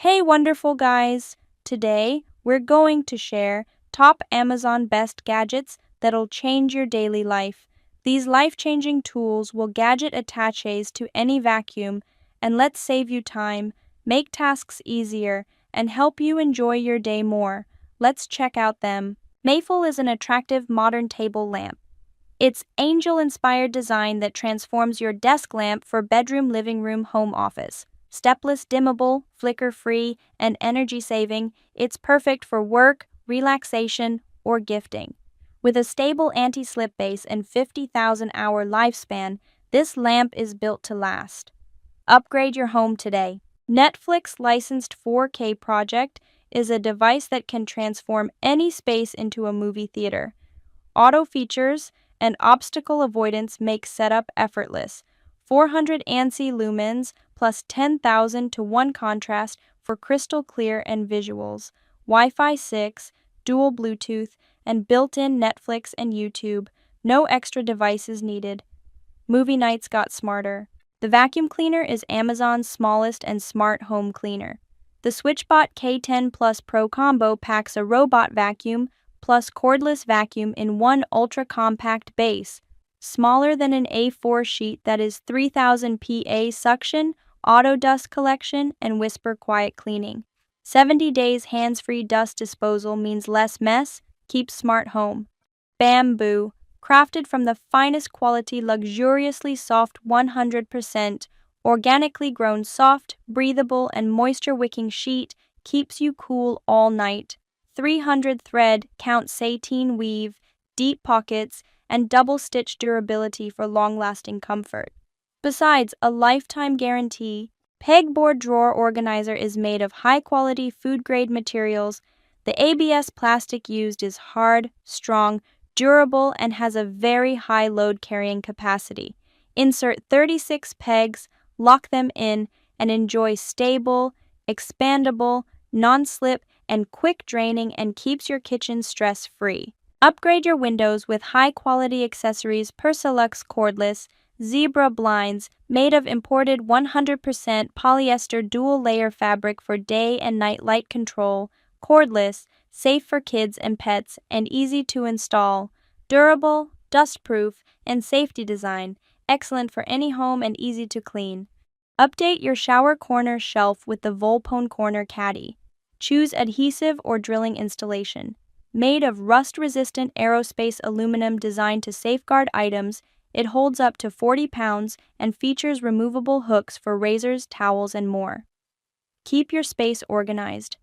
Hey, wonderful guys! Today, we're going to share top Amazon best gadgets that'll change your daily life. These life-changing tools will gadget attaches to any vacuum and let's save you time, make tasks easier, and help you enjoy your day more. Let's check out them. Mayful is an attractive modern table lamp. It's angel-inspired design that transforms your desk lamp for bedroom, living room, home office. Stepless, dimmable, flicker-free, and energy-saving, it's perfect for work, relaxation, or gifting. With a stable anti-slip base and 50,000-hour lifespan, this lamp is built to last. Upgrade your home today. Netflix licensed 4K Project is a device that can transform any space into a movie theater. Auto features and obstacle avoidance make setup effortless. 400 ANSI lumens plus 10,000 to 1 contrast for crystal clear and visuals. Wi-Fi 6, dual Bluetooth, and built-in Netflix and YouTube. No extra devices needed. Movie nights got smarter. The vacuum cleaner is Amazon's smallest and smart home cleaner. The SwitchBot K10 Plus Pro Combo packs a robot vacuum plus cordless vacuum in one ultra-compact base, smaller than an A4 sheet that is 3000 PA suction, auto dust collection, and whisper quiet cleaning. 70 days hands-free dust disposal means less mess, keeps smart home. Bamboo, crafted from the finest quality luxuriously soft 100% organically grown soft, breathable, and moisture-wicking sheet keeps you cool all night. 300 thread, count sateen weave, deep pockets, and double-stitch durability for long-lasting comfort. Besides a lifetime guarantee, Pegboard Drawer Organizer is made of high-quality food-grade materials. The ABS plastic used is hard, strong, durable, and has a very high load-carrying capacity. Insert 36 pegs, lock them in, and enjoy stable, expandable, non-slip, and quick draining and keeps your kitchen stress-free. Upgrade your windows with high-quality accessories. Persilux cordless, zebra blinds made of imported 100% polyester dual-layer fabric for day and night light control, cordless, safe for kids and pets, and easy to install, durable, dust-proof, and safety design, excellent for any home and easy to clean. Update your shower corner shelf with the Volpone Corner Caddy. Choose adhesive or drilling installation. Made of rust-resistant aerospace aluminum designed to safeguard items, it holds up to 40 pounds and features removable hooks for razors, towels, and more. Keep your space organized.